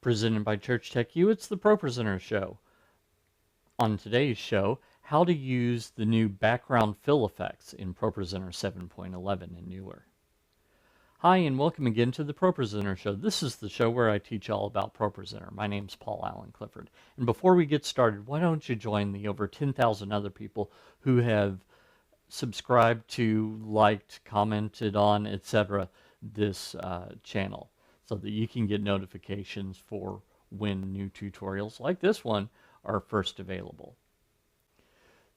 Presented by Church Tech U, it's the ProPresenter show. On today's show, how to use the new background fill effects in ProPresenter 7.11 and newer. Hi, and welcome again to the ProPresenter show. This is the show where I teach all about ProPresenter. My name's Paul Allen Clifford. And before we get started, why don't you join the over 10,000 other people who have subscribed to, liked, commented on, etc. this channel, so that you can get notifications for when new tutorials like this one are first available.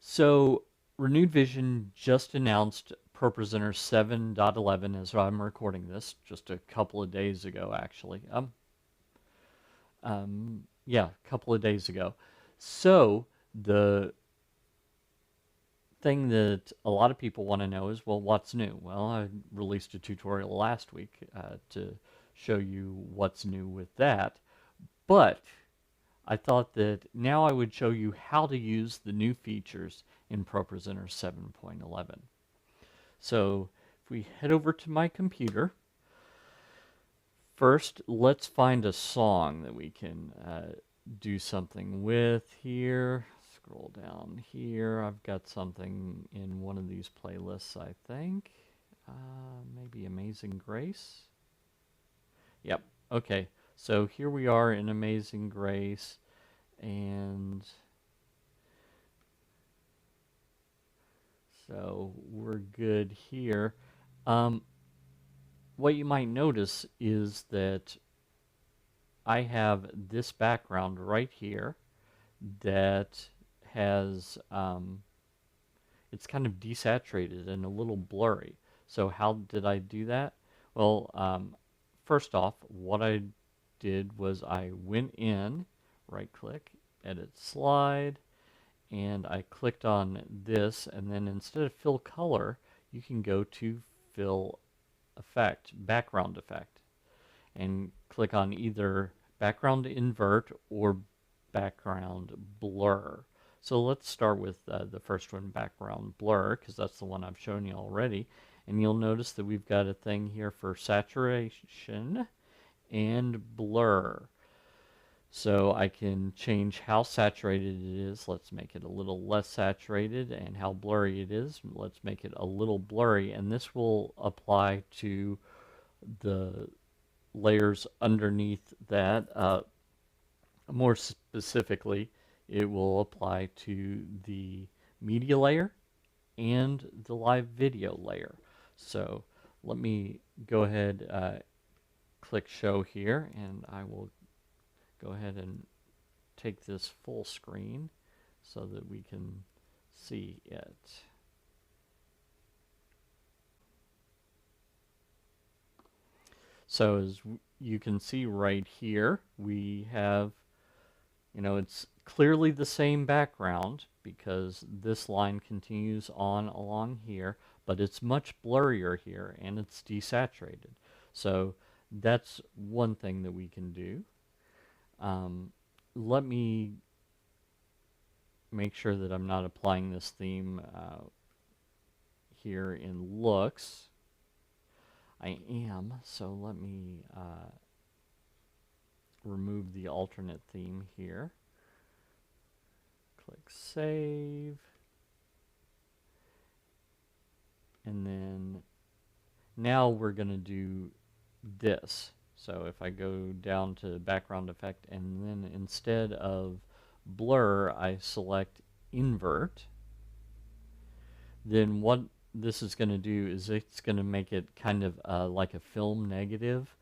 So Renewed Vision just announced ProPresenter 7.11 as I'm recording this, just a couple of days ago actually. Yeah, a couple of days ago. So the thing that a lot of people want to know is, well, what's new? Well, I released a tutorial last week to show you what's new with that, but I thought that now I would show you how to use the new features in ProPresenter 7.11. So if we head over to my computer, first let's find a song that we can do something with here. Scroll down here. I've got something in one of these playlists, I think. Maybe Amazing Grace. Yep. Okay. So here we are in Amazing Grace, and so we're good here. What you might notice is that I have this background right here that has, it's kind of desaturated and a little blurry. So how did I do that? Well, first off, what I did was I went in, right click, edit slide, and I clicked on this, and then instead of fill color, you can go to fill effect, background effect, and click on either background invert or background blur. So let's start with the first one, background blur, because that's the one I've shown you already. And you'll notice that we've got a thing here for saturation and blur. So I can change how saturated it is. Let's make it a little less saturated, and how blurry it is. Let's make it a little blurry, and this will apply to the layers underneath that. More specifically, it will apply to the media layer and the live video layer. So let me go ahead, click show here, and I will go ahead and take this full screen so that we can see it. So as you can see right here, we have, it's clearly the same background because this line continues on along here, but it's much blurrier here and it's desaturated. So that's one thing that we can do. Let me make sure that I'm not applying this theme here in looks. I am, so let me remove the alternate theme here. Click save. And then now we're going to do this. So if I go down to background effect, and then instead of blur I select invert, then what this is going to do is it's going to make it kind of like a film negative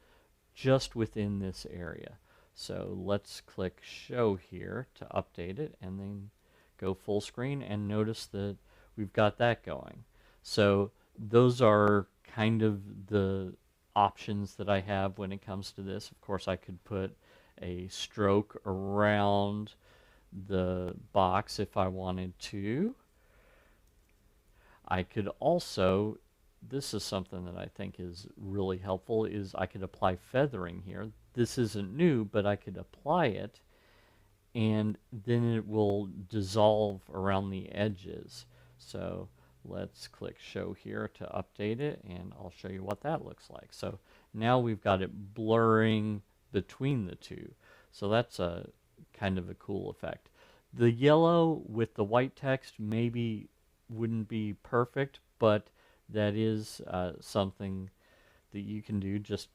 just within this area. So let's click show here to update it, and then go full screen, and notice that we've got that going. So those are kind of the options that I have when it comes to this. Of course, I could put a stroke around the box if I wanted to. I could also, this is something that I think is really helpful, is I could apply feathering here. This isn't new, but I could apply it, and then it will dissolve around the edges. So let's click show here to update it, and I'll show you what that looks like. So now we've got it blurring between the two. So that's a kind of a cool effect. The yellow with the white text maybe wouldn't be perfect, but that is something that you can do. Just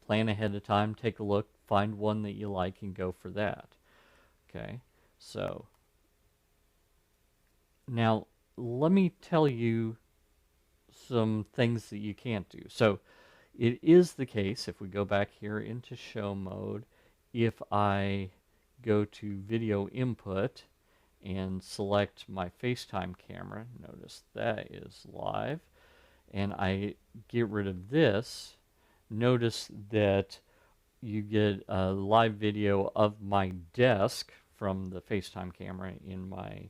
plan ahead of time, take a look, find one that you like, and go for that. Okay, so now let me tell you some things that you can't do. So it is the case, if we go back here into show mode, if I go to video input and select my FaceTime camera, notice that is live, and I get rid of this, notice that you get a live video of my desk from the FaceTime camera in my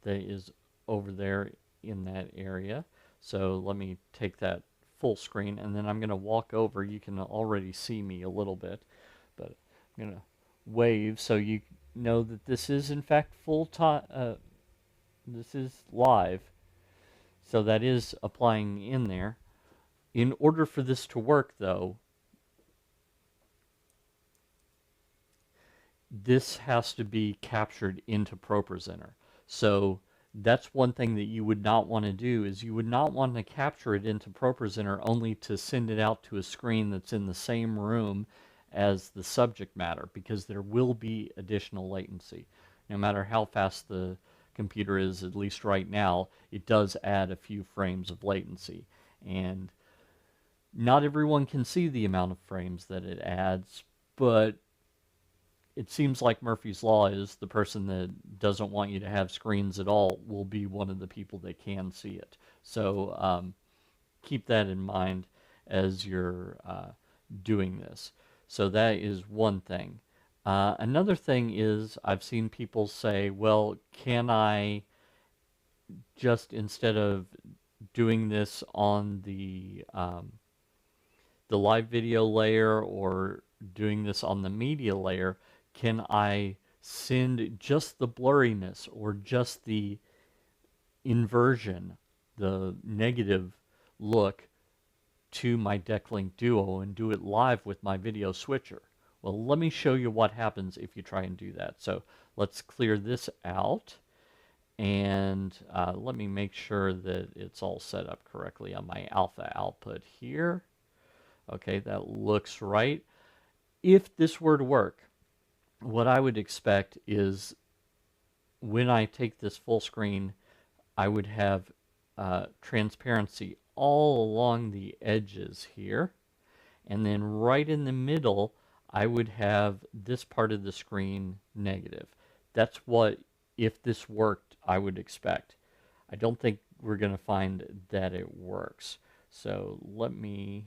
that is over there in that area. So let me take that full screen, and then I'm going to walk over. You can already see me a little bit, but I'm going to wave so you know that this is in fact full time. This is live, so that is applying in there. In order for this to work, though, this has to be captured into ProPresenter. So that's one thing that you would not want to do, is you would not want to capture it into ProPresenter only to send it out to a screen that's in the same room as the subject matter, because there will be additional latency. No matter how fast the computer is, at least right now, it does add a few frames of latency. And not everyone can see the amount of frames that it adds, but it seems like Murphy's Law is the person that doesn't want you to have screens at all will be one of the people that can see it. So keep that in mind as you're doing this. So that is one thing. Another thing is I've seen people say, well, can I just, instead of doing this on the live video layer or doing this on the media layer, can I send just the blurriness or just the inversion, the negative look, to my Decklink Duo and do it live with my video switcher? Well, let me show you what happens if you try and do that. So let's clear this out, and let me make sure that it's all set up correctly on my alpha output here. Okay, that looks right. If this were to work, what I would expect is when I take this full screen, I would have transparency all along the edges here. And then right in the middle, I would have this part of the screen negative. That's what, if this worked, I would expect. I don't think we're going to find that it works. So let me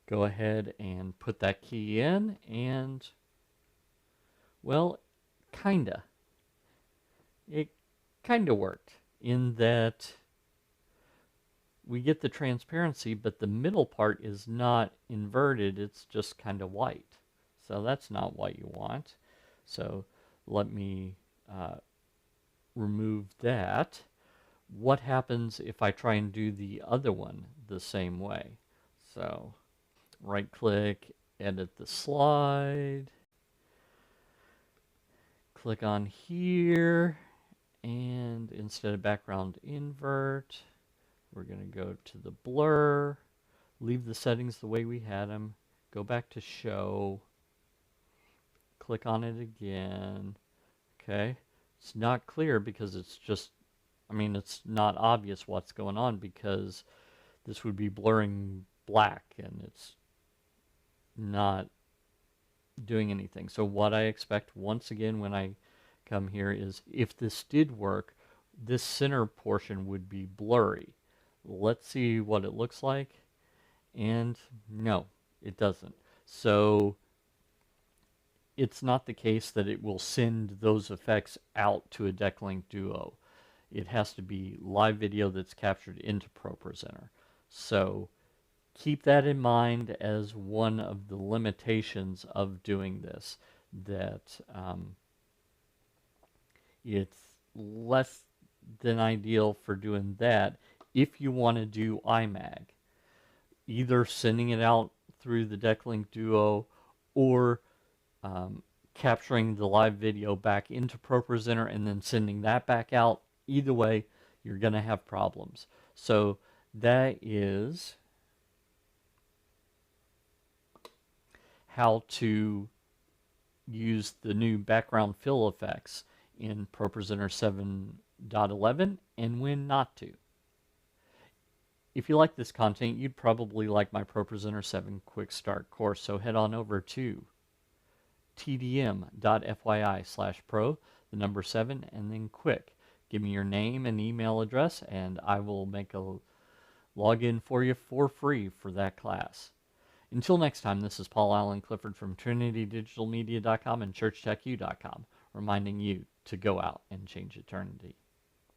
go ahead and put that key in, and, well, kinda. It kinda worked in that we get the transparency, but the middle part is not inverted, it's just kinda white. So that's not what you want. So let me remove that. What happens if I try and do the other one the same way? So right click, edit the slide, click on here, and instead of background invert, we're going to go to the blur, leave the settings the way we had them, go back to show, click on it again. Okay, it's not clear because it's just, I mean, it's not obvious what's going on because this would be blurring black and it's not doing anything. So what I expect once again when I come here is, if this did work, this center portion would be blurry. Let's see what it looks like. And no, it doesn't. So it's not the case that it will send those effects out to a Decklink Duo. It has to be live video that's captured into ProPresenter. So keep that in mind as one of the limitations of doing this, that it's less than ideal for doing that if you want to do iMag. Either sending it out through the Decklink Duo or capturing the live video back into ProPresenter and then sending that back out. Either way, you're going to have problems. So that is how to use the new background fill effects in ProPresenter 7.11 and when not to. If you like this content, you'd probably like my ProPresenter 7 Quick Start course, so head on over to TDM.fyi/pro, the number 7, and then quick. Give me your name and email address, and I will make a login for you for free for that class. Until next time, this is Paul Allen Clifford from TrinityDigitalMedia.com and ChurchTechU.com, reminding you to go out and change eternity.